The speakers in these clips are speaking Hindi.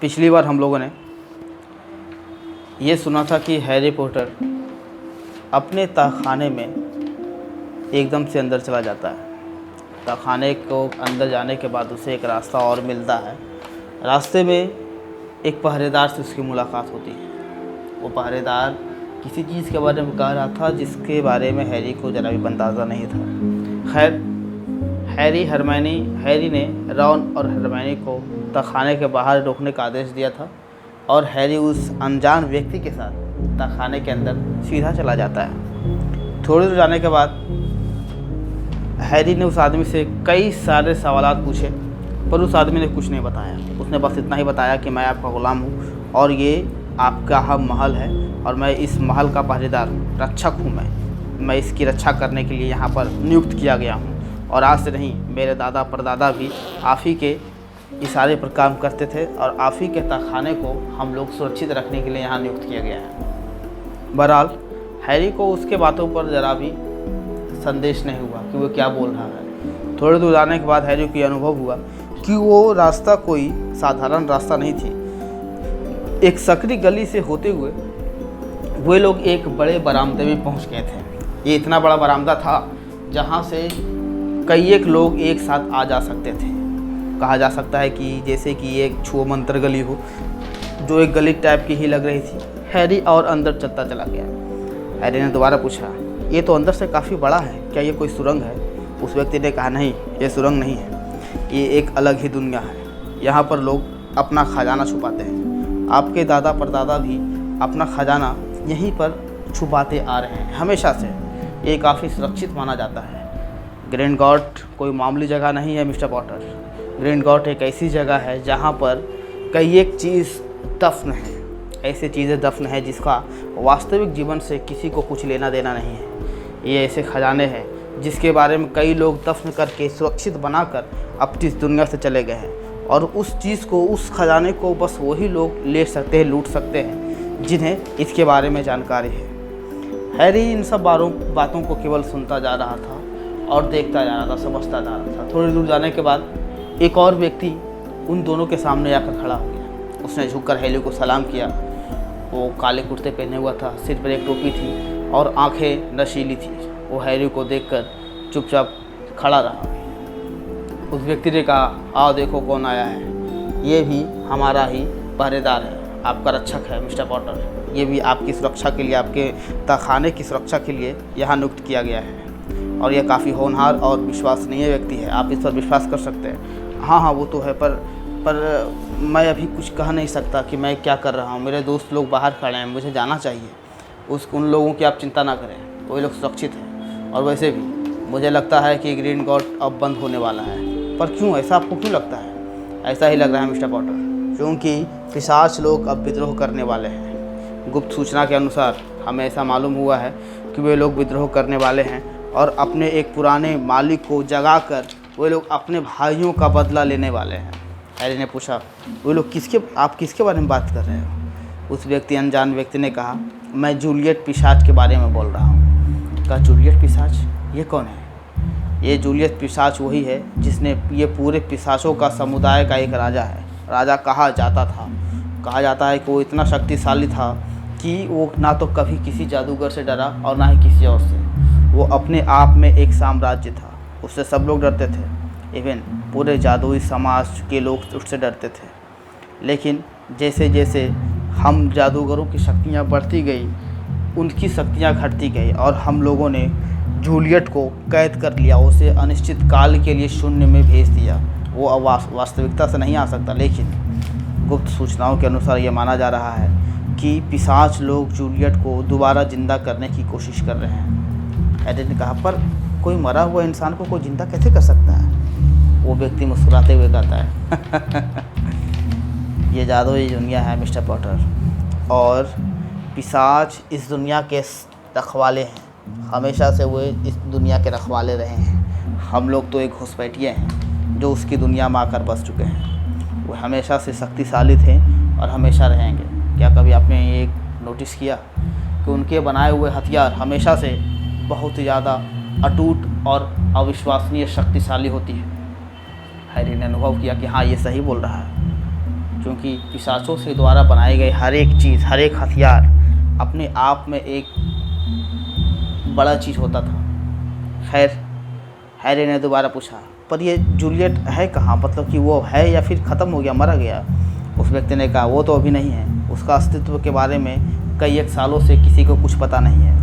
पिछली बार हम लोगों ने ये सुना था कि हैरी पॉटर अपने तहखाने में एकदम से अंदर चला जाता है। तहखाने को अंदर जाने के बाद उसे एक रास्ता और मिलता है। रास्ते में एक पहरेदार से उसकी मुलाकात होती है। वो पहरेदार किसी चीज़ के बारे में कह रहा था जिसके बारे में हैरी को ज़रा भी अंदाज़ा नहीं था। खैर, हैरी ने रॉन और हरमाइनी को तहखाने के बाहर रोकने का आदेश दिया था और हैरी उस अनजान व्यक्ति के साथ तहखाने के अंदर सीधा चला जाता है। थोड़ी दूर जाने के बाद हैरी ने उस आदमी से कई सारे सवालात पूछे, पर उस आदमी ने कुछ नहीं बताया। उसने बस इतना ही बताया कि मैं आपका ग़ुलाम हूँ और ये आपका महल है और मैं इस महल का पहरेदार रक्षक हूँ। मैं इसकी रक्षा करने के लिए यहाँ पर नियुक्त किया गया हूँ और आज से नहीं, मेरे दादा परदादा भी आप ही के इशारे पर काम करते थे और आप ही के तहखाने को हम लोग सुरक्षित रखने के लिए यहाँ नियुक्त किया गया है। बहरहाल हैरी को उसके बातों पर ज़रा भी संदेश नहीं हुआ कि वो क्या बोल रहा है। थोड़े दूर जाने के बाद हैरी को यह अनुभव हुआ कि वो रास्ता कोई साधारण रास्ता नहीं थी। एक सकरी गली से होते हुए वे लोग एक बड़े बरामदे में पहुंच गए थे। ये इतना बड़ा बरामदा था जहां से कई एक लोग एक साथ आ जा सकते थे। कहा जा सकता है कि जैसे कि एक छुओ मंतर गली हो, जो एक गली टाइप की ही लग रही थी। हैरी और अंदर चलता चला गया। हैरी ने दोबारा पूछा, ये तो अंदर से काफ़ी बड़ा है, क्या ये कोई सुरंग है? उस व्यक्ति ने कहा, नहीं, ये सुरंग नहीं है, ये एक अलग ही दुनिया है। यहाँ पर लोग अपना खजाना छुपाते हैं। आपके दादा परदादा भी अपना खजाना यहीं पर छुपाते आ रहे हैं हमेशा से। ये काफ़ी सुरक्षित माना जाता है। ग्रिंडेलवाल्ड कोई मामूली जगह नहीं है मिस्टर पॉटर। ग्रिंडेलवाल्ड एक ऐसी जगह है जहाँ पर कई एक चीज़ दफन है, ऐसी चीज़ें दफन है जिसका वास्तविक जीवन से किसी को कुछ लेना देना नहीं है। ये ऐसे खजाने हैं जिसके बारे में कई लोग दफन करके सुरक्षित बनाकर अपनी इस दुनिया से चले गए हैं और उस चीज़ को, उस खजाने को बस वही लोग ले सकते हैं, लूट सकते हैं जिन्हें इसके बारे में जानकारी है। हैरी इन सब बातों को केवल सुनता जा रहा था और देखता जा रहा था, समझता जा रहा था। थोड़ी दूर जाने के बाद एक और व्यक्ति उन दोनों के सामने आकर खड़ा हो गया। उसने झुककर हैरी को सलाम किया। वो काले कुर्ते पहने हुआ था, सिर पर एक टोपी थी और आंखें नशीली थी। वो हैरी को देखकर चुपचाप खड़ा रहा। उस व्यक्ति ने कहा, आओ देखो कौन आया है। ये भी हमारा ही पहरेदार है, आपका रक्षक है मिस्टर पॉटर। ये भी आपकी सुरक्षा के लिए, आपके तहखाने की सुरक्षा के लिए यहाँ नियुक्त किया गया है और यह काफ़ी होनहार और विश्वसनीय व्यक्ति है। आप इस पर विश्वास कर सकते हैं। हाँ, वो तो है, पर मैं अभी कुछ कह नहीं सकता कि मैं क्या कर रहा हूँ। मेरे दोस्त लोग बाहर खड़े हैं, मुझे जाना चाहिए। उन लोगों की आप चिंता ना करें, वही लोग सुरक्षित हैं। और वैसे भी मुझे लगता है कि ग्रिंडेलवाल्ड अब बंद होने वाला है। पर क्यों, ऐसा आपको क्यों लगता है? ऐसा ही लग रहा है मिस्टर पॉटर, क्योंकि पिशाच लोग अब विद्रोह करने वाले हैं। गुप्त सूचना के अनुसार हमें ऐसा मालूम हुआ है कि वे लोग विद्रोह करने वाले हैं और अपने एक पुराने मालिक को जगाकर वे लोग अपने भाइयों का बदला लेने वाले हैं। हैरी ने पूछा, वे लोग आप किसके बारे में बात कर रहे हो? उस अनजान व्यक्ति ने कहा, मैं जूलियट पिशाच के बारे में बोल रहा हूँ। कहा, जूलियट पिशाच? ये कौन है? ये जूलियट पिशाच वही है जिसने ये पूरे पिशाचों का समुदाय का एक राजा है। राजा कहा जाता है कि वो इतना शक्तिशाली था कि वो ना तो कभी किसी जादूगर से डरा और ना ही किसी और से। वो अपने आप में एक साम्राज्य था, उससे सब लोग डरते थे। इवन पूरे जादुई समाज के लोग उससे डरते थे। लेकिन जैसे जैसे हम जादूगरों की शक्तियाँ बढ़ती गई, उनकी शक्तियाँ घटती गई और हम लोगों ने जूलियट को कैद कर लिया। उसे अनिश्चित काल के लिए शून्य में भेज दिया। वो अब वास्तविकता से नहीं आ सकता, लेकिन गुप्त सूचनाओं के अनुसार ये माना जा रहा है कि पिशाच लोग जूलियट को दोबारा जिंदा करने की कोशिश कर रहे हैं। हैरी ने कहा, पर कोई मरा हुआ इंसान को कोई जिंदा कैसे कर सकता है? वो व्यक्ति मुस्कुराते हुए कहता है, ये जादुई दुनिया है मिस्टर पॉटर और पिशाच इस दुनिया के रखवाले हैं। हमेशा से वो इस दुनिया के रखवाले रहे हैं। हम लोग तो एक घुसपैठिए हैं जो उसकी दुनिया में आकर बस चुके हैं। वो हमेशा से शक्तिशाली थे और हमेशा रहेंगे। क्या कभी आपने ये नोटिस किया कि उनके बनाए हुए हथियार हमेशा से बहुत ही ज़्यादा अटूट और अविश्वसनीय शक्तिशाली होती है? हैरी ने अनुभव किया कि हाँ, ये सही बोल रहा है। क्योंकि पिशाचों से द्वारा बनाई गई हर एक चीज़, हर एक हथियार अपने आप में एक बड़ा चीज़ होता था। खैर हैरी ने दोबारा पूछा, पर ये जूलियट है कहाँ? मतलब कि वो है या फिर ख़त्म हो गया, मरा गया? उस व्यक्ति ने कहा, वो तो अभी नहीं है। उसका अस्तित्व के बारे में कई एक सालों से किसी को कुछ पता नहीं है,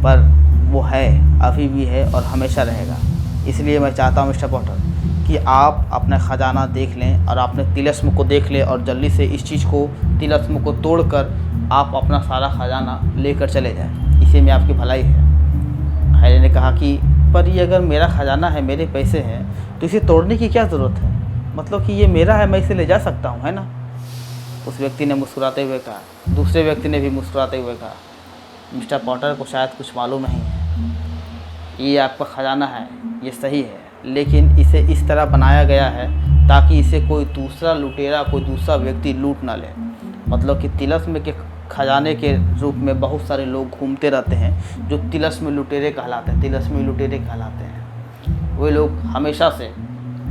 पर वो है, अभी भी है और हमेशा रहेगा। इसलिए मैं चाहता हूँ मिस्टर पॉटर कि आप अपना ख़जाना देख लें और अपने तिलस्म को देख लें और जल्दी से इस चीज़ को, तिलस्म को तोड़कर आप अपना सारा ख़जाना लेकर चले जाएं। इसी में आपकी भलाई है। हैरी ने कहा कि पर ये अगर मेरा ख़जाना है, मेरे पैसे हैं, तो इसे तोड़ने की क्या ज़रूरत है? मतलब कि ये मेरा है, मैं इसे ले जा सकता हूँ, है ना? उस व्यक्ति ने मुस्कुराते हुए कहा। दूसरे व्यक्ति ने भी मुस्कुराते हुए कहा, मिस्टर पॉटर को शायद कुछ मालूम नहीं है। ये आपका ख़जाना है, ये सही है, लेकिन इसे इस तरह बनाया गया है ताकि इसे कोई दूसरा लुटेरा, कोई दूसरा व्यक्ति लूट ना ले। मतलब कि तिलस्म के खजाने के रूप में बहुत सारे लोग घूमते रहते हैं जो तिलस्म लुटेरे कहलाते हैं, तिलस्मी लुटेरे कहलाते हैं। वे लोग हमेशा से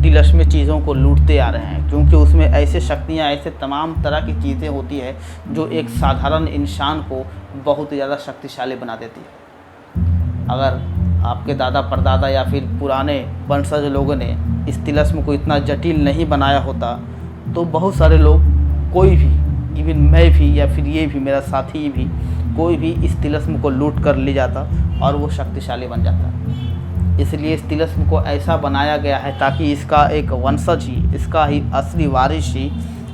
तिलस्मी चीज़ों को लूटते आ रहे हैं, क्योंकि उसमें ऐसे शक्तियाँ, ऐसे तमाम तरह की चीज़ें होती है जो एक साधारण इंसान को बहुत ज़्यादा शक्तिशाली बना देती है। अगर आपके दादा परदादा या फिर पुराने वंशज लोगों ने इस तिलस्म को इतना जटिल नहीं बनाया होता तो बहुत सारे लोग, कोई भी, इवन मैं भी या फिर ये भी, मेरा साथी भी, कोई भी इस तिलस्म को लूट कर ले जाता और वो शक्तिशाली बन जाता। इसलिए इस तिलस्म को ऐसा बनाया गया है ताकि इसका एक वंशज ही, इसका ही असली वारिस ही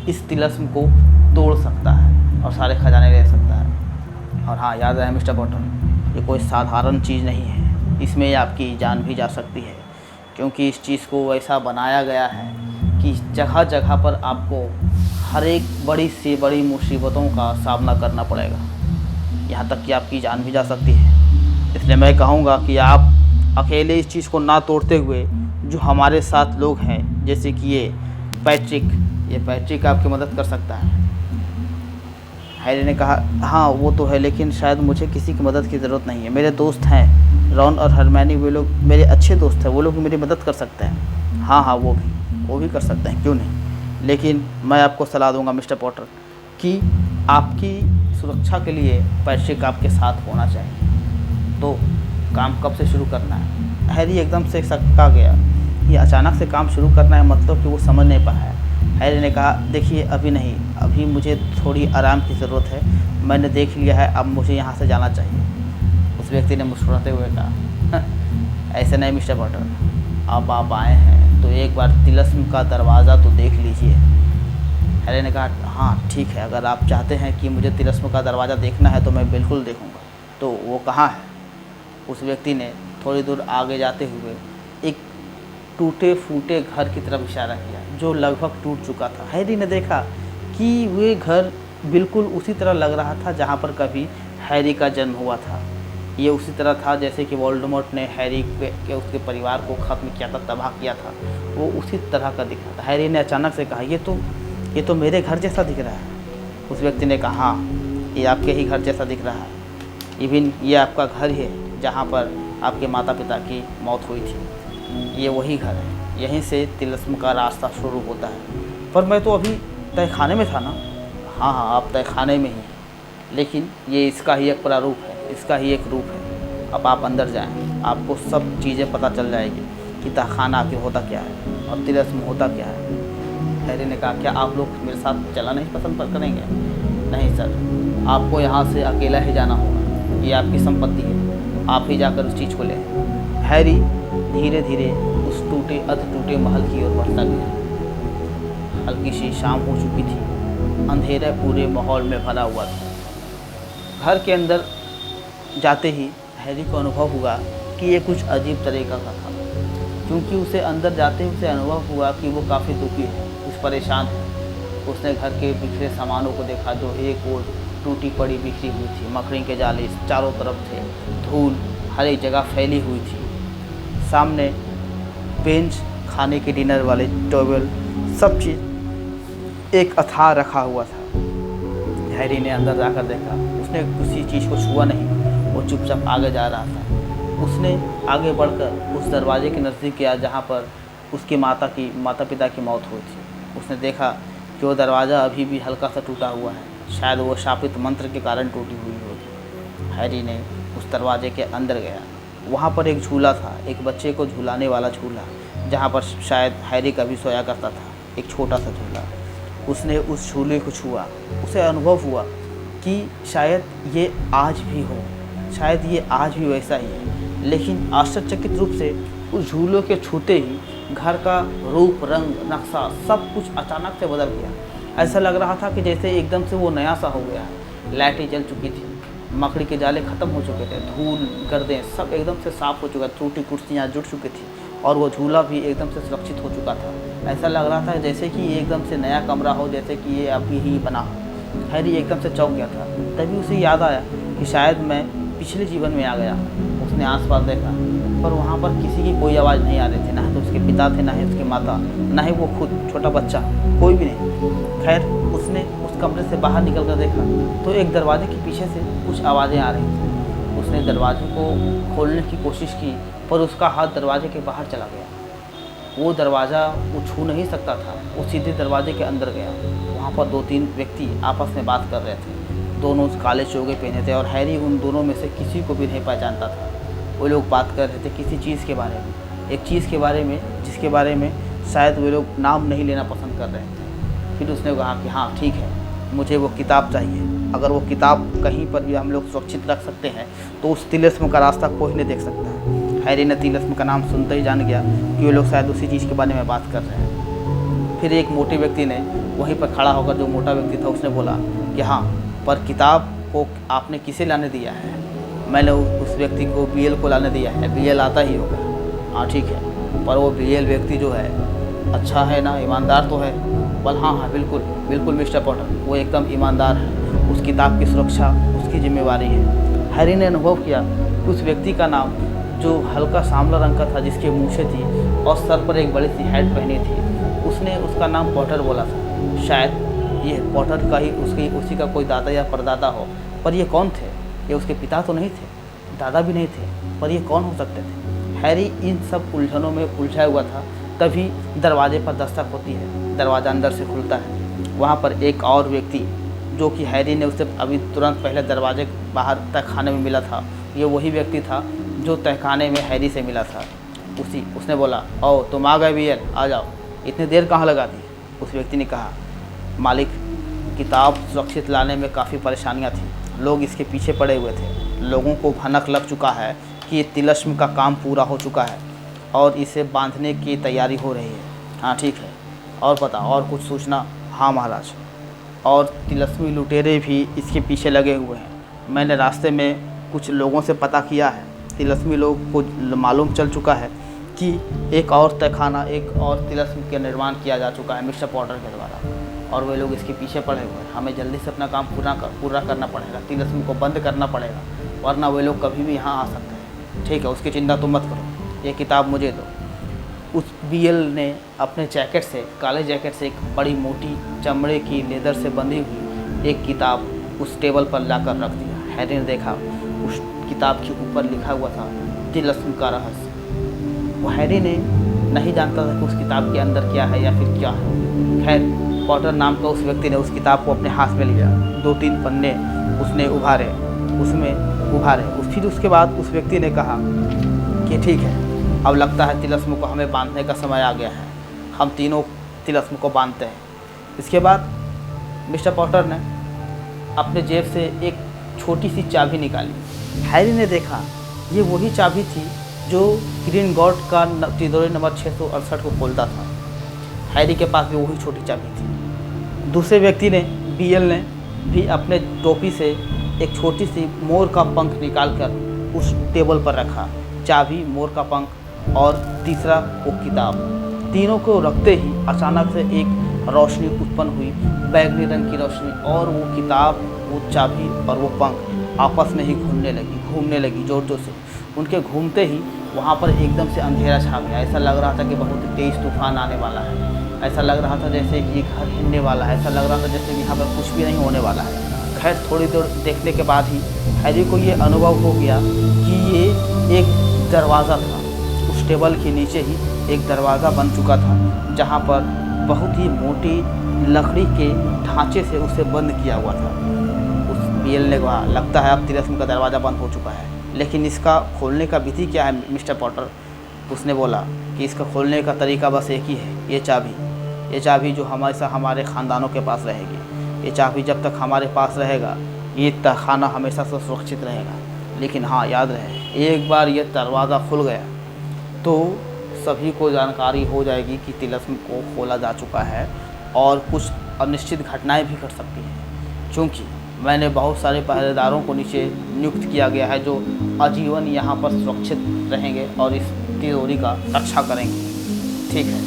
इस तिलस्म को तोड़ सकता है और सारे खजाने ले सकता है। और हाँ, याद रहे मिस्टर पॉटर, ये कोई साधारण चीज़ नहीं है, इसमें आपकी जान भी जा सकती है, क्योंकि इस चीज़ को ऐसा बनाया गया है कि जगह जगह पर आपको हर एक बड़ी से बड़ी मुसीबतों का सामना करना पड़ेगा, यहाँ तक कि आपकी जान भी जा सकती है। इसलिए मैं कहूँगा कि आप अकेले इस चीज़ को ना तोड़ते हुए जो हमारे साथ लोग हैं, जैसे कि ये पैट्रिक आपकी मदद कर सकता है। हैरी ने कहा, हाँ वो तो है, लेकिन शायद मुझे किसी की मदद की ज़रूरत नहीं है। मेरे दोस्त हैं रॉन और हरमाइनी, वे लोग मेरे अच्छे दोस्त हैं, वो लोग मेरी मदद कर सकते हैं। हाँ, वो भी कर सकते हैं, क्यों नहीं। लेकिन मैं आपको सलाह दूंगा मिस्टर पॉटर कि आपकी सुरक्षा के लिए पैट्रिक आपके साथ होना चाहिए। तो काम कब से शुरू करना है? हैरी एकदम से सकता गया। ये अचानक से काम शुरू करना है, मतलब कि वो समझ नहीं पाया। हैरी ने कहा, देखिए अभी नहीं, अभी मुझे थोड़ी आराम की ज़रूरत है, मैंने देख लिया है, अब मुझे यहाँ से जाना चाहिए। उस व्यक्ति ने मुस्कुराते हुए कहा, ऐसे नहीं मिस्टर पॉटर, अब आप आए हैं तो एक बार तिलस्म का दरवाज़ा तो देख लीजिए। हैरी ने कहा, हाँ ठीक है, अगर आप चाहते हैं कि मुझे तिलस्म का दरवाज़ा देखना है तो मैं बिल्कुल देखूँगा। तो वो कहाँ है? उस व्यक्ति ने थोड़ी दूर आगे जाते हुए एक टूटे फूटे घर की तरफ इशारा किया जो लगभग टूट चुका था। हैरी ने देखा कि वे घर बिल्कुल उसी तरह लग रहा था जहाँ पर कभी हैरी का जन्म हुआ था। ये उसी तरह था जैसे कि वोल्डेमॉर्ट ने हैरी के उसके परिवार को ख़त्म किया था, तबाह किया था, वो उसी तरह का दिख रहा था। हैरी ने अचानक से कहा, ये तो मेरे घर जैसा दिख रहा है। उस व्यक्ति ने कहा, हाँ ये आपके ही घर जैसा दिख रहा है, इवन ये आपका घर है जहाँ पर आपके माता पिता की मौत हुई थी, ये वही घर है, यहीं से तिलस्म का रास्ता शुरू होता है। पर मैं तो अभी तहखाने में था ना? हाँ आप तहखाने में ही, लेकिन ये इसका ही एक प्रारूप है, इसका ही एक रूप है। अब आप अंदर जाएं, आपको सब चीज़ें पता चल जाएगी कि तहखाना आखिर होता क्या है और तिलस्म होता क्या है। हैरी ने कहा, क्या आप लोग मेरे साथ चला नहीं पसंद करेंगे? नहीं सर, आपको यहाँ से अकेला ही जाना होगा, ये आपकी संपत्ति है, आप ही जाकर उस चीज़ को लें। हैरी धीरे धीरे उस अध टूटे महल की ओर बढ़ता गया। हल्की सी शाम हो चुकी थी, अंधेरा पूरे माहौल में भरा हुआ था। घर के अंदर जाते ही हैरी को अनुभव हुआ कि ये कुछ अजीब तरीक़ा का था, क्योंकि उसे अंदर जाते ही उसे अनुभव हुआ कि वो काफ़ी दुखी है, कुछ परेशान है। उसने घर के बिखरे सामानों को देखा जो एक और टूटी पड़ी बिखरी हुई थी, मकड़ी के जाले चारों तरफ थे, धूल हर एक जगह फैली हुई थी। सामने बेंच, खाने के डिनर वाले टेबल, सब चीज़ एक अथाह रखा हुआ था। हैरी ने अंदर जाकर देखा, उसने किसी चीज़ को छुआ नहीं, वो चुपचाप आगे जा रहा था। उसने आगे बढ़कर उस दरवाजे के नज़दीक गया जहाँ पर उसके माता पिता की मौत हुई थी। उसने देखा कि वो दरवाज़ा अभी भी हल्का सा टूटा हुआ है, शायद वो शापित मंत्र के कारण टूटी हुई होगी। हैरी ने उस दरवाजे के अंदर गया। वहाँ पर एक झूला था, एक बच्चे को झूलाने वाला झूला, जहाँ पर शायद हैरी कभी सोया करता था, एक छोटा सा झूला। उसने उस झूले को छुआ, उसे अनुभव हुआ कि शायद ये आज भी हो, शायद ये आज भी वैसा ही है। लेकिन आश्चर्यचकित रूप से उस झूलों के छूते ही घर का रूप, रंग, नक्शा सब कुछ अचानक से बदल गया। ऐसा लग रहा था कि जैसे एकदम से वो नया सा हो गया है। लाइटें जल चुकी थी, मकड़ी के जाले ख़त्म हो चुके थे, धूल गर्दें सब एकदम से साफ़ हो चुका, टूटी कुर्सियाँ जुट चुकी थी और वो झूला भी एकदम से सुरक्षित हो चुका था। ऐसा लग रहा था जैसे कि ये एकदम से नया कमरा हो, जैसे कि ये अभी ही बना हो। हैरी एकदम से चौंक गया था। तभी उसे याद आया कि शायद मैं पिछले जीवन में आ गया। उसने आसपास देखा, पर वहाँ पर किसी की कोई आवाज़ नहीं आ रही थी, ना ही तो उसके पिता थे, ना ही उसकी माता, ना ही वो खुद छोटा बच्चा, कोई भी नहीं। खैर, उसने उस कमरे से बाहर निकल कर देखा तो एक दरवाजे के पीछे से कुछ आवाज़ें आ रही थी। उसने दरवाजे को खोलने की कोशिश की, पर उसका हाथ दरवाजे के बाहर चला गया। वो दरवाज़ा वो छू नहीं सकता था, वो सीधे दरवाजे के अंदर गया। वहाँ पर 2-3 व्यक्ति आपस में बात कर रहे थे। दोनों काले चोगे पहने थे और हैरी उन दोनों में से किसी को भी नहीं पहचानता था। वो लोग बात कर रहे थे किसी चीज़ के बारे में, एक चीज़ के बारे में जिसके बारे में शायद वे लोग नाम नहीं लेना पसंद कर रहे थे। फिर उसने कहा कि हाँ ठीक है, मुझे वो किताब चाहिए। अगर वो किताब कहीं पर भी हम लोग सुरक्षित रख सकते हैं तो उस तिलिस्म का रास्ता कोई नहीं देख सकता है। हैरी ने तिलिस्म का नाम सुनते ही जान गया कि वो लोग शायद उसी चीज़ के बारे में बात कर रहे हैं। फिर एक मोटे व्यक्ति ने वहीं पर खड़ा होकर, जो मोटा व्यक्ति था, उसने बोला कि हाँ, पर किताब को आपने किसे लाने दिया है? मैंने उस व्यक्ति को बीएल को लाने दिया है। बीएल आता ही होगा। हाँ ठीक है, पर वो बीएल व्यक्ति जो है अच्छा है ना, ईमानदार तो है? बोल हाँ बिल्कुल बिल्कुल मिस्टर पॉटर, वो एकदम ईमानदार है। उस किताब की सुरक्षा उसकी जिम्मेवारी है। हैरी ने अनुभव किया कि उस व्यक्ति का नाम, जो हल्का सांवला रंग का था, जिसके मूछें थी और सर पर एक बड़ी सी हैट पहनी थी, उसने उसका नाम पॉटर बोला था। शायद ये पॉटर का ही उसी का कोई दादा या परदादा हो। पर ये कौन थे? ये उसके पिता तो नहीं थे, दादा भी नहीं थे, पर ये कौन हो सकते थे? हैरी इन सब उलझनों में उलझा हुआ था। तभी दरवाजे पर दस्तक होती है, दरवाज़ा अंदर से खुलता है। वहाँ पर एक और व्यक्ति, जो कि हैरी ने उससे अभी तुरंत पहले दरवाजे बाहर तहखाने में मिला था, ये वही व्यक्ति था जो तहखाने में हैरी से मिला था। उसने बोला, ओ तुम आ गए बीएल, आ जाओ, इतनी देर कहाँ लगा दी? उस व्यक्ति ने कहा, मालिक, किताब सुरक्षित लाने में काफ़ी परेशानियाँ थी, लोग इसके पीछे पड़े हुए थे। लोगों को भनक लग चुका है कि ये तिलस्म का काम पूरा हो चुका है और इसे बांधने की तैयारी हो रही है। हाँ ठीक है, और पता और कुछ सूचना? हाँ महाराज, और तिलस्मी लुटेरे भी इसके पीछे लगे हुए हैं। मैंने रास्ते में कुछ लोगों से पता किया है, तिलस्मी लोग को मालूम चल चुका है कि एक और तहखाना, एक और तिलस्म का निर्माण किया जा चुका है मिस्टर पॉटर के द्वारा, और वे लोग इसके पीछे पड़े हुए हैं। हमें जल्दी से अपना काम पूरा करना पड़ेगा, तिलस्म को बंद करना पड़ेगा, वरना वे लोग कभी भी यहाँ आ सकते हैं। ठीक है, उसकी चिंता तुम मत करो, ये किताब मुझे दो। उस बीएल ने अपने जैकेट से, काले जैकेट से, एक बड़ी मोटी चमड़े की लेदर से बंधी हुई एक किताब उस टेबल पर लाकर रख दिया। हैरी ने देखा, उस किताब के ऊपर लिखा हुआ था तिलस्म का रहस्य। वो हैरी ने नहीं जानता था कि उस किताब के अंदर क्या है या फिर क्या है। खैर, पॉटर नाम का उस व्यक्ति ने उस किताब को अपने हाथ में लिया, 2-3 पन्ने उसने उसमें उभारे। फिर उसके बाद उस व्यक्ति ने कहा कि ठीक है, अब लगता है तिलस्म को हमें बांधने का समय आ गया है, हम तीनों तिलस्म को बांधते हैं। इसके बाद मिस्टर पॉटर ने अपने जेब से एक छोटी सी चाबी निकाली। हैरी ने देखा ये वही चाबी थी जो ग्रीन गॉड का तिजोरी नंबर 668 को खोलता था। हैरी के पास भी वही छोटी चाबी थी। दूसरे व्यक्ति ने, बीएल ने भी अपने टोपी से एक छोटी सी मोर का पंख निकालकर उस टेबल पर रखा। चाबी, मोर का पंख और तीसरा वो किताब। तीनों को रखते ही अचानक से एक रोशनी उत्पन्न हुई, बैगनी रंग की रोशनी, और वो किताब, वो चाबी और वो पंख आपस में ही घूमने लगी जोर जोर से। उनके घूमते ही वहाँ पर एकदम से अंधेरा छा गया। ऐसा लग रहा था कि बहुत तेज़ तूफान आने वाला है। ऐसा लग रहा था जैसे कि घर हिलने वाला है। ऐसा लग रहा था जैसे कि यहाँ पर कुछ भी नहीं होने वाला है। खैर, थोड़ी देर देखने के बाद ही हैरी को ये अनुभव हो गया कि ये एक दरवाज़ा था। उस टेबल के नीचे ही एक दरवाज़ा बन चुका था, जहाँ पर बहुत ही मोटी लकड़ी के ढांचे से उसे बंद किया हुआ था। उस बीएल ने कहा, लगता है अब तिलिस्म का दरवाज़ा बंद हो चुका है, लेकिन इसका खोलने का विधि क्या है मिस्टर पॉटर? उसने बोला कि इसका खोलने का तरीका बस एक ही है, ये चाबी जो हमेशा हमारे ख़ानदानों के पास रहेगी। ये चाबी जब तक हमारे पास रहेगा ये तहखाना हमेशा से सुरक्षित रहेगा। लेकिन हाँ, याद रहे, एक बार ये दरवाज़ा खुल गया तो सभी को जानकारी हो जाएगी कि तिलिस्म को खोला जा चुका है और कुछ अनिश्चित घटनाएं भी घट सकती हैं, क्योंकि मैंने बहुत सारे पहरेदारों को नीचे नियुक्त किया गया है जो आजीवन यहाँ पर सुरक्षित रहेंगे और इस तिजोरी का रक्षा करेंगे। ठीक है,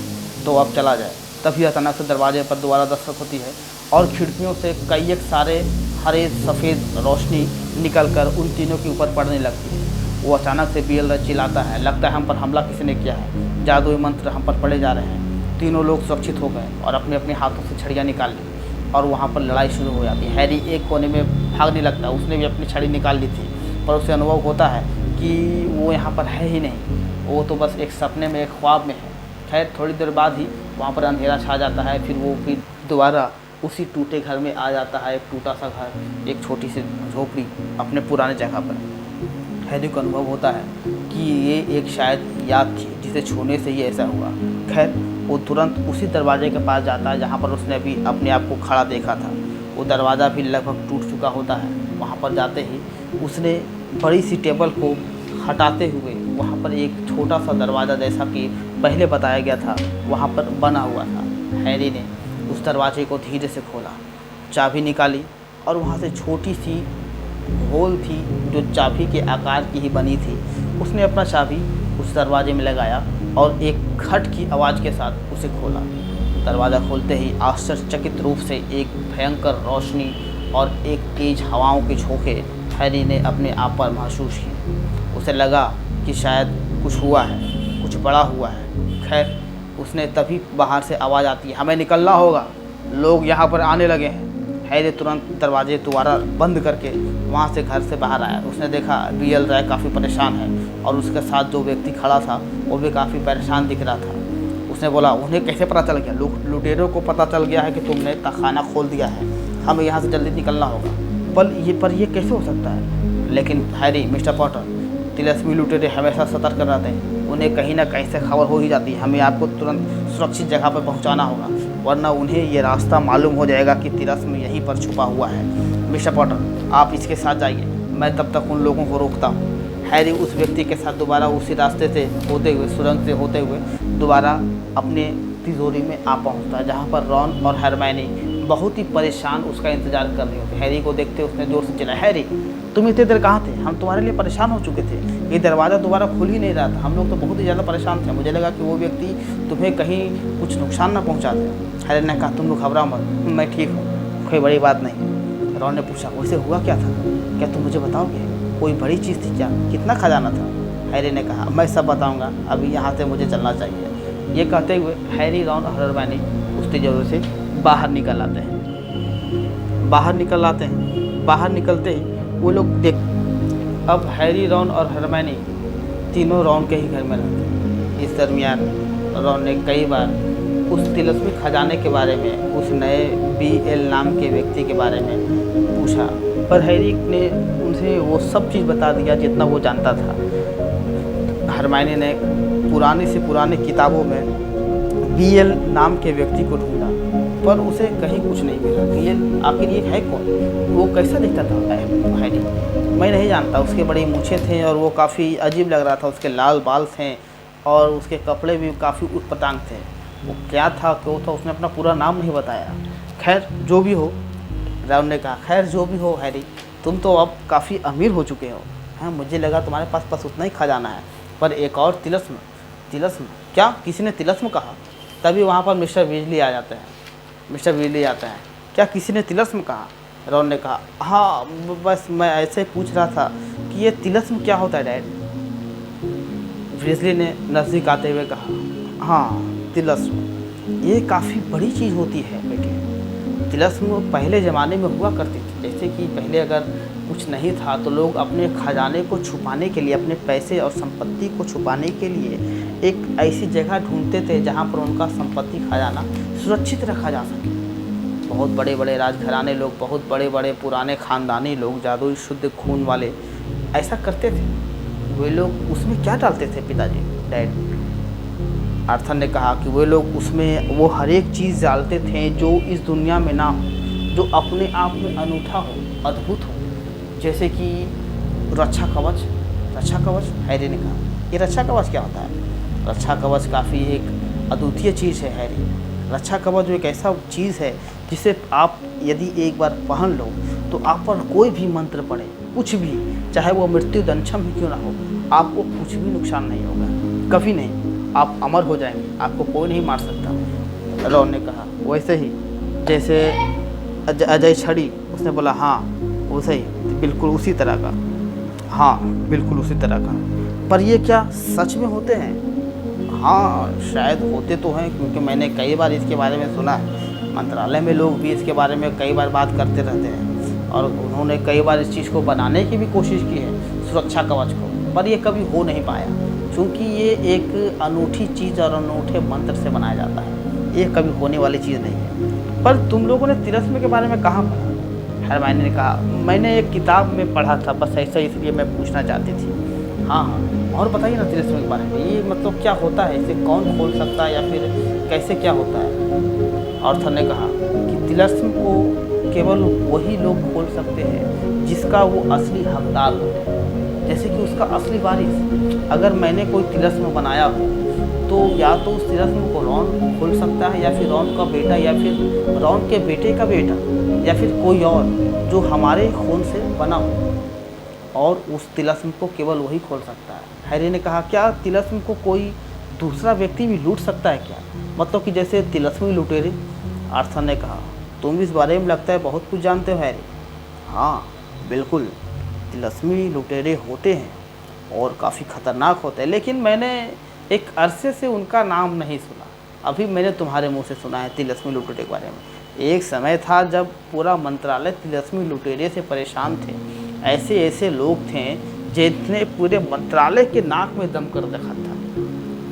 तो अब चला जाए। तभी अचानक से दरवाजे पर दोबारा दस्तक होती है और खिड़कियों से कई एक सारे हरे सफ़ेद रोशनी निकलकर उन तीनों के ऊपर पड़ने लगती है। वो अचानक से बीएल चिल्लाता है, लगता है हम पर हमला किसी ने किया है, जादुई मंत्र हम पर पड़े जा रहे हैं। तीनों लोग सुरक्षित हो गए और अपने अपने हाथों से छड़ियाँ निकाल ली और वहाँ पर लड़ाई शुरू हो जाती है। हैरी एक कोने में भागने लगता है, उसने भी अपनी छड़ी निकाल ली थी, पर उसे अनुभव होता है कि वो यहाँ पर है ही नहीं, वो तो बस एक सपने में, एक ख्वाब में है। खैर थोड़ी देर बाद ही वहाँ पर अंधेरा छा जाता है। फिर वो दोबारा उसी टूटे घर में आ जाता है, एक टूटा सा घर, एक छोटी सी झोपड़ी अपने पुराने जगह पर। हैरी को अनुभव होता है कि ये एक शायद याद थी जिसे छूने से ही ऐसा हुआ। खैर वो तुरंत उसी दरवाजे के पास जाता है जहाँ पर उसने अभी अपने आप को खड़ा देखा था। वो दरवाज़ा भी लगभग टूट चुका होता है। वहाँ पर जाते ही उसने बड़ी सी टेबल को हटाते हुए वहाँ पर एक छोटा सा दरवाज़ा, जैसा कि पहले बताया गया था, वहाँ पर बना हुआ था। हैरी ने उस दरवाजे को धीरे से खोला, चाबी निकाली और वहाँ से छोटी सी होल थी जो चाबी के आकार की ही बनी थी। उसने अपना चाबी उस दरवाजे में लगाया और एक खट की आवाज़ के साथ उसे खोला। दरवाज़ा खोलते ही आश्चर्यचकित रूप से एक भयंकर रोशनी और एक तेज़ हवाओं के झोंके हैरी ने अपने आप पर महसूस किए। उसे लगा कि शायद कुछ हुआ है, कुछ बड़ा हुआ है। खैर उसने तभी बाहर से आवाज़ आती है, हमें निकलना होगा, लोग यहाँ पर आने लगे हैं। हैरी तुरंत दरवाजे दोबारा बंद करके वहाँ से घर से बाहर आया। उसने देखा बीएल रॉय काफ़ी परेशान है और उसके साथ जो व्यक्ति खड़ा था वो भी काफ़ी परेशान दिख रहा था। उसने बोला, उन्हें कैसे पता चल गया? लुटेरों को पता चल गया है कि तुमने तहखाना खोल दिया है, हमें यहाँ से जल्दी निकलना होगा। पर ये कैसे हो सकता है? लेकिन हैरी, मिस्टर पॉटर, तिलिस्मी लुटेरे हमेशा सतर्क रहते हैं, उन्हें कहीं ना कहीं से खबर हो ही जाती है। हमें आपको तुरंत सुरक्षित जगह पर पहुंचाना होगा, वरना उन्हें ये रास्ता मालूम हो जाएगा कि तिलिस्म यहीं पर छुपा हुआ है। मिस्टर पॉटर, आप इसके साथ जाइए, मैं तब तक उन लोगों को रोकता हूँ। हैरी उस व्यक्ति के साथ दोबारा उसी रास्ते से होते हुए, सुरंग से होते हुए दोबारा अपने तिजोरी में आ पहुँचता है, जहाँ पर रॉन और हरमाइनी बहुत ही परेशान उसका इंतज़ार कर रहे होते। हैरी को देखते उसने जोर से चिल्लाया, हैरी तुम इतने देर कहाँ थे? हम तुम्हारे लिए परेशान हो चुके थे, ये दरवाज़ा दोबारा खुल ही नहीं रहा था, हम लोग तो बहुत ही ज़्यादा परेशान थे, मुझे लगा कि वो व्यक्ति तुम्हें कहीं कुछ नुकसान ना पहुँचा दे। हैरी ने कहा, तुम लोग घबराओ मत, मैं ठीक हूँ, कोई बड़ी बात नहीं। रॉन ने पूछा, वैसे हुआ क्या था? क्या तुम मुझे बताओगे? कोई बड़ी चीज़ थी क्या? कितना खजाना था? हैरी ने कहा, मैं सब बताऊँगा, अभी यहाँ से मुझे चलना चाहिए। ये कहते हुए हैरी, रॉन और हरमाइनी उस तिजोरी से बाहर निकल आते हैं। बाहर निकलते ही वो लोग देख, अब हैरी, रॉन और हरमाइनी तीनों रॉन के ही घर में रहते हैं। इस दरमियान रॉन ने कई बार उस तिलिस्मी खजाने के बारे में, उस नए बीएल नाम के व्यक्ति के बारे में पूछा, पर हैरी ने उनसे वो सब चीज़ बता दिया जितना वो जानता था। हरमाइनी ने पुरानी से पुरानी किताबों में बीएल नाम के व्यक्ति को ढूंढा, पर उसे कहीं कुछ नहीं मिला। बीएल आखिर ये है कौन? वो कैसा दिखता था हैरी? मैं नहीं जानता। उसके बड़ी मूछें थे और वो काफ़ी अजीब लग रहा था, उसके लाल बाल थे और उसके कपड़े भी काफ़ी उटपटांग थे। वो क्या था, क्यों था, उसने अपना पूरा नाम नहीं बताया। खैर जो भी हो, रॉन ने कहा, खैर जो भी हो हैरी, तुम तो अब काफ़ी अमीर हो चुके हो। हाँ, मुझे लगा तुम्हारे पास बस उतना ही खजाना है, पर एक और तिलिस्म क्या? किसी ने तिलिस्म कहा? तभी वहाँ पर मिस्टर वीजली आ जाते हैं। क्या किसी ने तिलिस्म कहा? रॉन ने कहा, हाँ, बस मैं ऐसे पूछ रहा था कि ये तिलिस्म क्या होता है डैड? वीजली ने नज़दीक आते हुए कहा, हाँ, तिलिस्म ये काफ़ी बड़ी चीज़ होती है बेटे। तिलिस्म पहले ज़माने में हुआ करती थी, जैसे कि पहले अगर कुछ नहीं था तो लोग अपने खजाने को छुपाने के लिए, अपने पैसे और संपत्ति को छुपाने के लिए एक ऐसी जगह ढूंढते थे जहाँ पर उनका संपत्ति खजाना सुरक्षित रखा जा सके। बहुत बड़े बड़े राजघराने लोग, बहुत बड़े बड़े पुराने ख़ानदानी लोग, जादुई शुद्ध खून वाले ऐसा करते थे। वे लोग उसमें क्या डालते थे पिताजी, डैड? आर्थर ने कहा कि वे लोग उसमें वो हर एक चीज़ डालते थे जो इस दुनिया में ना हो, जो अपने आप में अनूठा हो, अद्भुत हो। जैसे कि रक्षा कवच। रक्षा कवच? हैरी ने कहा, ये रक्षा कवच क्या होता है? रक्षा कवच काफ़ी एक अद्वितीय चीज़ है हैरी। रक्षा कवच एक ऐसा चीज़ है जिसे आप यदि एक बार पहन लो तो आप पर कोई भी मंत्र पड़े, कुछ भी, चाहे वो मृत्यु दंशम ही क्यों ना हो, आपको कुछ भी नुकसान नहीं होगा, कभी नहीं। आप अमर हो जाएंगे, आपको कोई नहीं मार सकता। रॉन ने कहा, वैसे ही जैसे अजय छड़ी? उसने बोला, हाँ वैसे ही, बिल्कुल उसी तरह का। हाँ बिल्कुल उसी तरह का। पर ये क्या सच में होते हैं? हाँ शायद होते तो हैं, क्योंकि मैंने कई बार इसके बारे में सुना है। मंत्रालय में लोग भी इसके बारे में कई बार बात करते रहते हैं और उन्होंने कई बार इस चीज़ को बनाने की भी कोशिश की है, सुरक्षा कवच को, पर ये कभी हो नहीं पाया, क्योंकि ये एक अनूठी चीज़ और अनूठे मंत्र से बनाया जाता है। ये कभी होने वाली चीज़ नहीं है। पर तुम लोगों ने तिलस्म के बारे में कहाँ पढ़ा? हरमाइनी ने कहा, मैंने एक किताब में पढ़ा था, बस ऐसा, इसलिए मैं पूछना चाहती थी। हाँ हाँ, और बताइए ना तिलस्म के बारे में, ये मतलब क्या होता है, इसे कौन खोल सकता है या फिर कैसे क्या होता है? आर्थर ने कहा कि तिलस्म को केवल वही लोग खोल सकते हैं जिसका वो असली हकदार होते हैं, जैसे कि उसका असली वारिस। अगर मैंने कोई तिलस्म बनाया हो तो या तो उस तिलस्म को रॉन खोल सकता है, या फिर रॉन का बेटा, या फिर रॉन के बेटे का बेटा, या फिर कोई और जो हमारे खून से बना हो, और उस तिलस्म को केवल वही खोल सकता है। हैरी ने कहा, क्या तिलस्म को कोई दूसरा व्यक्ति भी लूट सकता है क्या? मतलब कि जैसे तिलस्मी लुटेरे? आर्थर ने कहा, तुम इस बारे में लगता है बहुत कुछ जानते हो हैरी। हाँ बिल्कुल, तिलस्मी लुटेरे होते हैं और काफ़ी ख़तरनाक होते हैं, लेकिन मैंने एक अरसे से उनका नाम नहीं सुना। अभी मैंने तुम्हारे मुंह से सुना है तिलस्मी लुटेरे के बारे में। एक समय था जब पूरा मंत्रालय तिलस्मी लुटेरे से परेशान थे। ऐसे ऐसे लोग थे जिन्हें पूरे मंत्रालय के नाक में दम कर रखा था,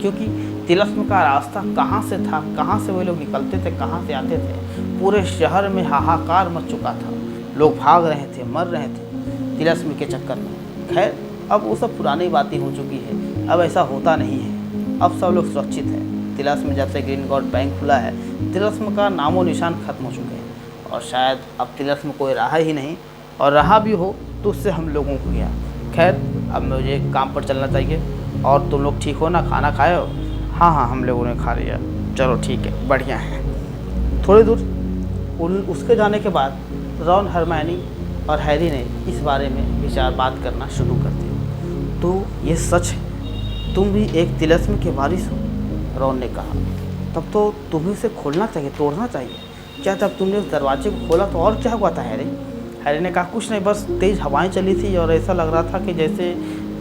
क्योंकि तिलस्म का रास्ता कहाँ से था, कहाँ से वे लोग निकलते थे, कहाँ से आते थे, पूरे शहर में हाहाकार मच चुका था। लोग भाग रहे थे, मर रहे थे तिलस्म के चक्कर में। खैर अब वो सब पुरानी बातें हो चुकी है, अब ऐसा होता नहीं है, अब सब लोग सुरक्षित हैं। तिलस्म जब से ग्रीन गॉड बैंक खुला है, तिलस्म का नामो निशान खत्म हो चुके हैं, और शायद अब तिलस्म कोई रहा ही नहीं, और रहा भी हो तो उससे हम लोगों को गया। खैर अब मुझे काम पर चलना चाहिए। और तुम लोग ठीक हो ना, खाना खाए हो? हाँ हाँ हम लोगों ने खा लिया। चलो ठीक है, बढ़िया है। थोड़ी दूर उसके जाने के बाद रॉन, हरमाइनी और हैरी ने इस बारे में बात करना शुरू कर दी। तो ये सच है, तुम भी एक तिलस्म के वारिस हो? रॉन ने कहा, तब तो तुम्हें उसे खोलना चाहिए, तोड़ना चाहिए। क्या जब तुमने उस दरवाजे को खोला तो और क्या हुआ था हैरी? हैरी ने कहा, कुछ नहीं, बस तेज़ हवाएं चली थी और ऐसा लग रहा था कि जैसे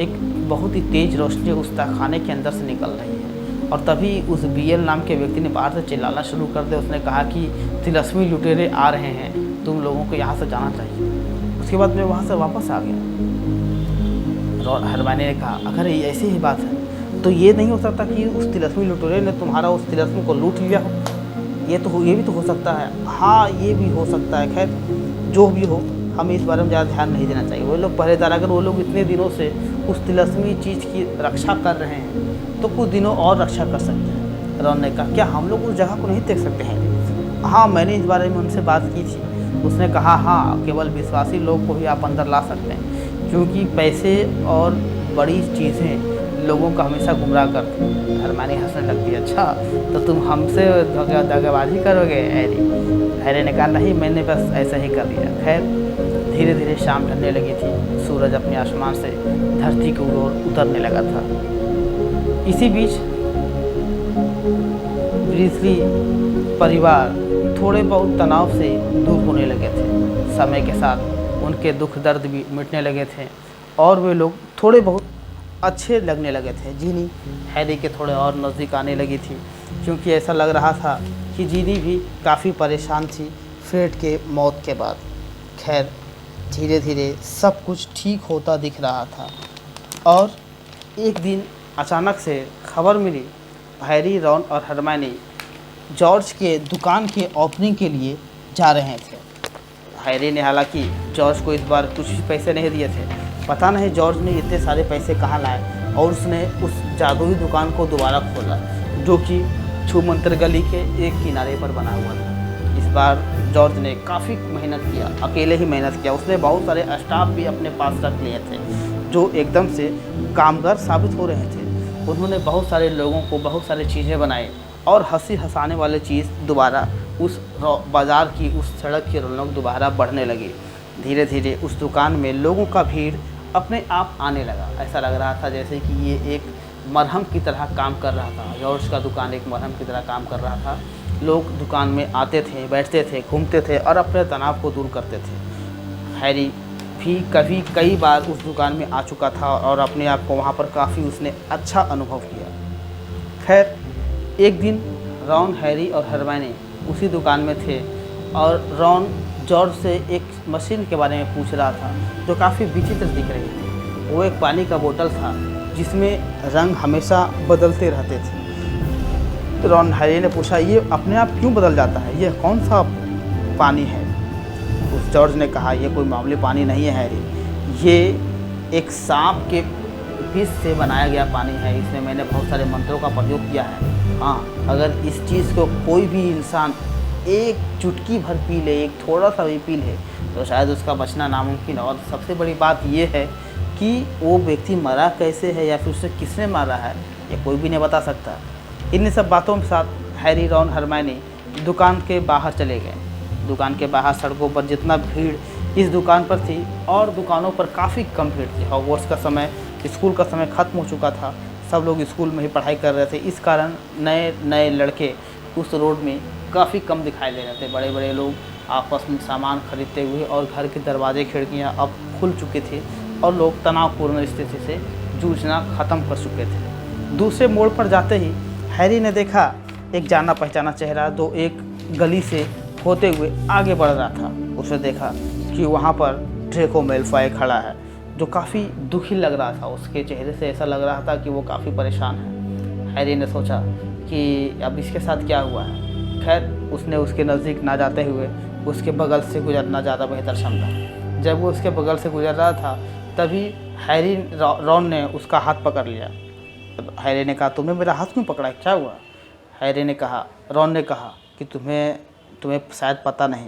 एक बहुत ही तेज़ रोशनी उस तहखाने के अंदर से निकल रही है। और तभी उस बीएल नाम के व्यक्ति ने बाहर से चिल्लाना शुरू कर दिया। उसने कहा कि तिलस्मी लुटेरे आ रहे हैं, तुम लोगों को यहाँ से जाना चाहिए। उसके बाद मैं वहाँ से वापस आ गया। हरमाइनी ने कहा, अगर ऐसी ही बात है तो ये नहीं हो सकता कि उस तिलस्मी लुटेरे ने तुम्हारा उस तिलस्म को लूट लिया हो। ये भी तो हो सकता है। हाँ ये भी हो सकता है। खैर जो भी हो, हमें इस बारे में ज़्यादा ध्यान नहीं देना चाहिए। वो लोग पहरेदार, अगर वो लोग इतने दिनों से उस तिलस्मी चीज़ की रक्षा कर रहे हैं तो कुछ दिनों और रक्षा कर सकते हैं। रॉन ने कहा, क्या हम लोग उस जगह को नहीं देख सकते हैं? हाँ मैंने इस बारे में उनसे बात की थी। उसने कहा, हाँ केवल विश्वासी लोग को ही आप अंदर ला सकते हैं, क्योंकि पैसे और बड़ी चीज़ें लोगों को हमेशा गुमराह करती हैं। हरमाइनी हंसने लगती है, अच्छा तो तुम हमसे दगाबाजी करोगे? हैरी ने कहा, नहीं मैंने बस ऐसा ही कर दिया। खैर धीरे धीरे शाम ढलने लगी थी, सूरज अपने आसमान से धरती की ओर उतरने लगा था। इसी बीच ब्रीजली परिवार थोड़े बहुत तनाव से दूर होने लगे थे। समय के साथ उनके दुख दर्द भी मिटने लगे थे और वे लोग थोड़े बहुत अच्छे लगने लगे थे। जीनी हैरी के थोड़े और नज़दीक आने लगी थी, क्योंकि ऐसा लग रहा था कि जीनी भी काफ़ी परेशान थी फ्रेड के मौत के बाद। खैर धीरे धीरे सब कुछ ठीक होता दिख रहा था, और एक दिन अचानक से खबर मिली, हैरी, रॉन और हरमाइनी जॉर्ज के दुकान के ओपनिंग के लिए जा रहे थे। हैरी ने हालांकि जॉर्ज को इस बार कुछ भी पैसे नहीं दिए थे। पता नहीं जॉर्ज ने इतने सारे पैसे कहाँ लाए और उसने उस जादुई दुकान को दोबारा खोला जो कि छूमंतर गली के एक किनारे पर बना हुआ था। इस बार जॉर्ज ने काफ़ी मेहनत किया, अकेले ही मेहनत किया। उसने बहुत सारे स्टाफ भी अपने पास रख लिए थे जो एकदम से कामगार साबित हो रहे थे। उन्होंने बहुत सारे लोगों को बहुत सारी चीज़ें बनाई और हंसी हंसाने वाली चीज़ दोबारा उस बाज़ार की, उस सड़क की रौनक दोबारा बढ़ने लगी। धीरे धीरे उस दुकान में लोगों का भीड़ अपने आप आने लगा। ऐसा लग रहा था जैसे कि ये एक मरहम की तरह काम कर रहा था। जॉर्ज का दुकान एक मरहम की तरह काम कर रहा था। लोग दुकान में आते थे, बैठते थे, घूमते थे और अपने तनाव को दूर करते थे। हैरी भी कई बार उस दुकान में आ चुका था और अपने आप को वहाँ पर काफ़ी उसने अच्छा अनुभव किया। खैर एक दिन रॉन, हैरी और हरमाइनी उसी दुकान में थे और रॉन जॉर्ज से एक मशीन के बारे में पूछ रहा था जो काफ़ी विचित्र दिख रही थी। वो एक पानी का बोतल था जिसमें रंग हमेशा बदलते रहते थे। रॉन हैरी ने पूछा, ये अपने आप क्यों बदल जाता है, ये कौन सा पानी है? उस जॉर्ज ने कहा, ये कोई मामूली पानी नहीं है हैरी, ये एक सांप के विष से बनाया गया पानी है। इसमें मैंने बहुत सारे मंत्रों का प्रयोग किया है। हाँ, अगर इस चीज़ को कोई भी इंसान एक चुटकी भर पी ले, एक थोड़ा सा भी पी ले, तो शायद उसका बचना नामुमकिन है। और सबसे बड़ी बात यह है कि वो व्यक्ति मरा कैसे है या फिर उसे किसने मारा है, ये कोई भी नहीं बता सकता। इन सब बातों के साथ हैरी, रॉन, हरमाइनी दुकान के बाहर चले गए। दुकान के बाहर सड़कों पर जितना भीड़ इस दुकान पर थी और दुकानों पर काफ़ी कम भीड़ थी। हॉगवर्ट्स का समय, स्कूल का समय ख़त्म हो चुका था। सब लोग स्कूल में ही पढ़ाई कर रहे थे। इस कारण नए नए लड़के उस रोड में काफ़ी कम दिखाई दे रहे थे। बड़े बड़े लोग आपस में सामान खरीदते हुए और घर के दरवाजे खिड़कियां अब खुल चुके थे और लोग तनावपूर्ण स्थिति से जूझना ख़त्म कर चुके थे। दूसरे मोड़ पर जाते ही हैरी ने देखा एक जाना पहचाना चेहरा जो एक गली से होते हुए आगे बढ़ रहा था। उसने देखा कि वहाँ पर ड्रेको मैलफॉय खड़ा है जो काफ़ी दुखी लग रहा था। उसके चेहरे से ऐसा लग रहा था कि वो काफ़ी परेशान है। हैरी ने सोचा कि अब इसके साथ क्या हुआ है। खैर उसने उसके नज़दीक ना जाते हुए उसके बगल से गुजरना ज़्यादा बेहतर समझा। जब वो उसके बगल से गुजर रहा था तभी हैरी, रॉन ने उसका हाथ पकड़ लिया। हैरी ने कहा, तुमने मेरा हाथ क्यों पकड़ा, क्या हुआ? हैरी ने कहा, रॉन ने कहा कि तुम्हें शायद पता नहीं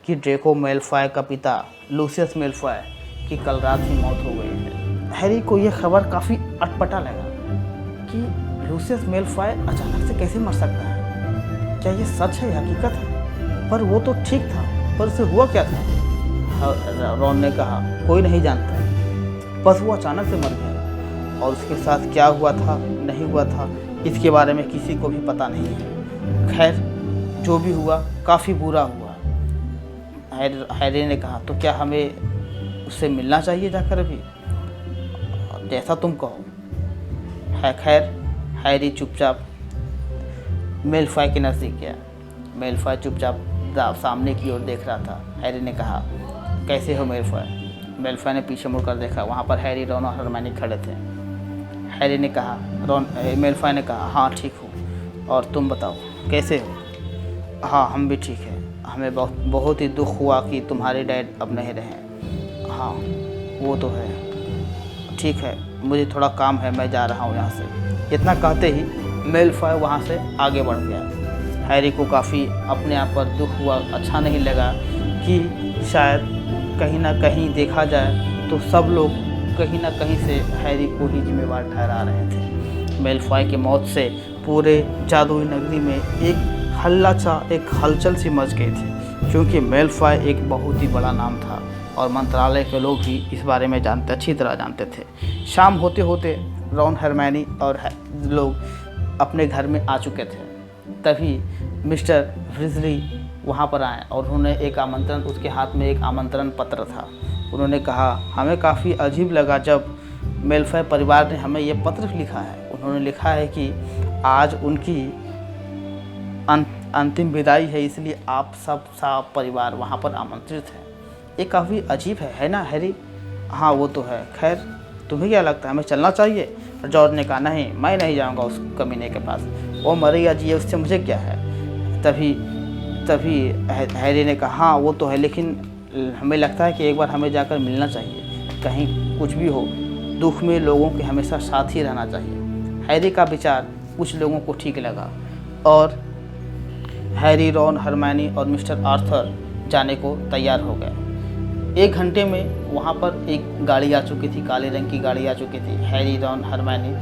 कि ड्रेको मैलफॉय का पिता लूसियस मैलफॉय की कल रात ही मौत हो गई है। हैरी को यह खबर काफ़ी अटपटा लगा कि लूसियस मैलफॉय अचानक से कैसे मर सकता है। क्या ये सच है, हकीकत है? पर वो तो ठीक था, पर उसे हुआ क्या था? रॉन ने कहा, कोई नहीं जानता, बस वो अचानक से मर गया और उसके साथ क्या हुआ था नहीं हुआ था इसके बारे में किसी को भी पता नहीं है। खैर जो भी हुआ काफ़ी बुरा हुआ। हैरी ने कहा, तो क्या हमें उससे मिलना चाहिए जाकर अभी? जैसा तुम कहो। खैर हैरी चुपचाप मैलफॉय के नज़दीक गया। मैलफॉय चुपचाप सामने की ओर देख रहा था। हैरी ने कहा, कैसे हो मैलफॉय? मैलफॉय ने पीछे मुड़कर देखा। वहाँ पर हैरी, रॉन और हरमाइनी खड़े थे। हैरी ने कहा, मैलफॉय ने कहा, हाँ ठीक हूँ, और तुम बताओ कैसे हो? हाँ हम भी ठीक हैं। हमें बहुत ही दुख हुआ कि तुम्हारे डैड अब नहीं रहे। हाँ वो तो है। ठीक है, मुझे थोड़ा काम है, मैं जा रहा हूँ यहाँ से। इतना कहते ही मैलफॉय वहाँ से आगे बढ़ गया। हैरी को काफ़ी अपने आप पर दुख हुआ। अच्छा नहीं लगा कि शायद कहीं ना कहीं देखा जाए तो सब लोग कहीं ना कहीं से हैरी को ही जिम्मेवार ठहरा रहे थे। मैलफॉय की मौत से पूरे जादुई नगरी में एक हलचल सी मच गई थी, क्योंकि मैलफॉय एक बहुत ही बड़ा नाम था और मंत्रालय के लोग भी इस बारे में अच्छी तरह जानते थे। शाम होते होते रॉन, हरमाइनी और लोग अपने घर में आ चुके थे। तभी मिस्टर व्रीज़ली वहाँ पर आए और उन्होंने उसके हाथ में एक आमंत्रण पत्र था। उन्होंने कहा, हमें काफ़ी अजीब लगा जब मैलफॉय परिवार ने हमें ये पत्र लिखा है। उन्होंने लिखा है कि आज उनकी अंतिम विदाई है, इसलिए आप सब परिवार वहाँ पर आमंत्रित है। ये काफ़ी अजीब है ना हैरी? हाँ वो तो है। खैर तुम्हें क्या लगता है, हमें चलना चाहिए? जॉर्ज ने कहा, नहीं मैं नहीं जाऊँगा उस कमीने के पास, वो मरे या जिए उससे मुझे क्या है। तभी तभी हैरी ने कहा, हाँ वो तो है, लेकिन हमें लगता है कि एक बार हमें जाकर मिलना चाहिए। कहीं कुछ भी हो, दुख में लोगों के हमेशा साथ ही रहना चाहिए। हैरी का विचार कुछ लोगों को ठीक लगा और हैरी, रॉन, हरमाइनी और मिस्टर आर्थर जाने को तैयार हो गए। 1 घंटे में वहाँ पर एक गाड़ी आ चुकी थी, काले रंग की गाड़ी आ चुकी थी। हैरी, रॉन, हरमाइनी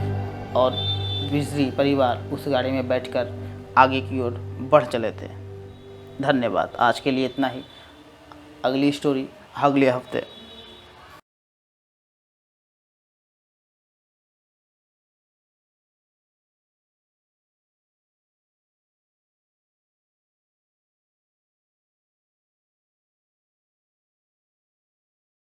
और वीज़ली परिवार उस गाड़ी में बैठकर आगे की ओर बढ़ चले थे। धन्यवाद। आज के लिए इतना ही। अगली स्टोरी अगले हफ्ते।